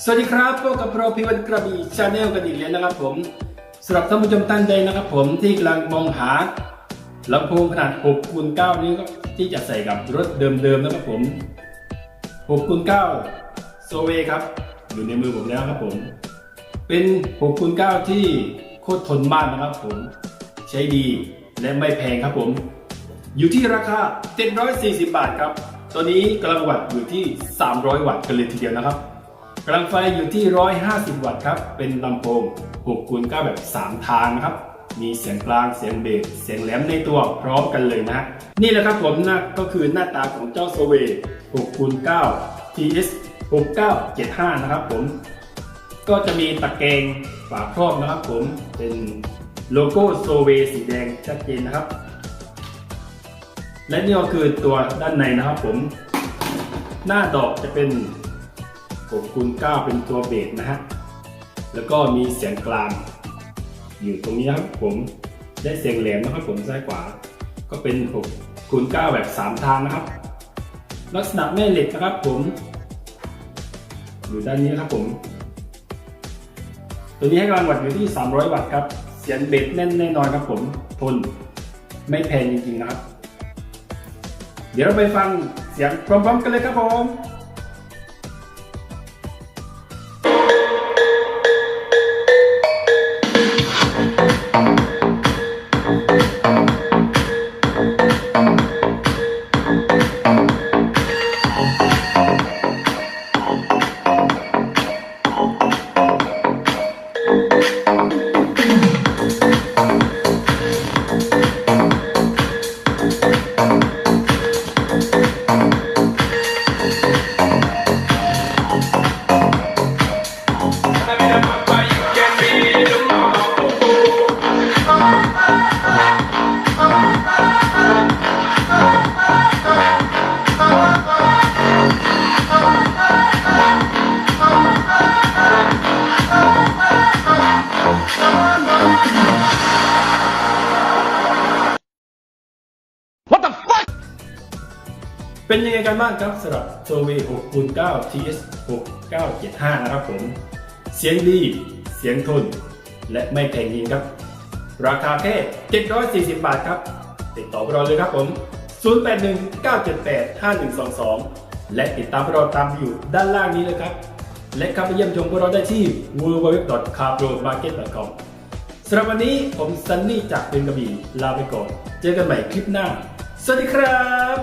สวัสดีครับพบกับเราพิวัตรกระบี่ชาแนลกันอีกแล้วนะครับผมสำหรับท่านผู้ชมท่านใดนะครับผมที่กำลังมองหาลำโพงขนาด 6x9 นี้ก็ที่จะใส่กับรถเดิมๆนะครับผม 6x9 โซเวครับอยู่ในมือผมแล้วครับผมเป็น 6x9 ที่โคตรทนมากนะครับผมใช้ดีและไม่แพงครับผมอยู่ที่ราคา740 บาทครับตัวนี้กำลังวัตต์อยู่ที่300 วัตต์กันเลยทีเดียวนะครับกำลังไฟอยู่ที่150 วัตต์ครับเป็นลำโพง 6x9 แบบ3ทางนะครับมีเสียงกลางเสียงเบสเสียงแหลมในตัวพร้อมกันเลยนะนี่แหละครับผมนะก็คือหน้าตาของเจ้าโซเว 6x9 TS 6975นะครับผมก็จะมีตะแกรงฝาครอบนะครับผมเป็นโลโก้โซเวสีแดงชัดเจนนะครับและนี่ก็คือตัวด้านในนะครับผมหน้าดอกจะเป็น 6x9 เป็นตัวเบสนะฮะแล้วก็มีเสียงกลางอยู่ตรงนี้ครับผมได้เสียงแหลมนะครับผมซ้ายขวาก็เป็น 6x9 แบบ3ทางนะครับลักษณะแม่เหล็กนะครับผมอยู่ด้านนี้ครับผมตัวนี้ให้กำลังวัตต์อยู่ที่300 วัตต์ครับเสียงเบสแน่นแน่นอนครับผมทนไม่แพงจริงๆนะครับเดี๋ยวเราไปฟังเสียงพร้อมๆกันเลยครับผมเป็นยังไงกันบ้างครับสำหรับโซเว 6x9 TS 6975นะครับผมเสียงดีเสียงทนและไม่แพงจริงครับราคาแค่740 บาทครับติดต่อเราเลยครับผม0819785122และติดตามเราตามอยู่ด้านล่างนี้เลยครับและเข้าไปเยี่ยมชมพวกเราได้ที่ www.carpromarket.com สำหรับวันนี้ผมซันนี่จากเป็นกระบี่ลาไปก่อนเจอกันใหม่คลิปหน้าสวัสดีครับ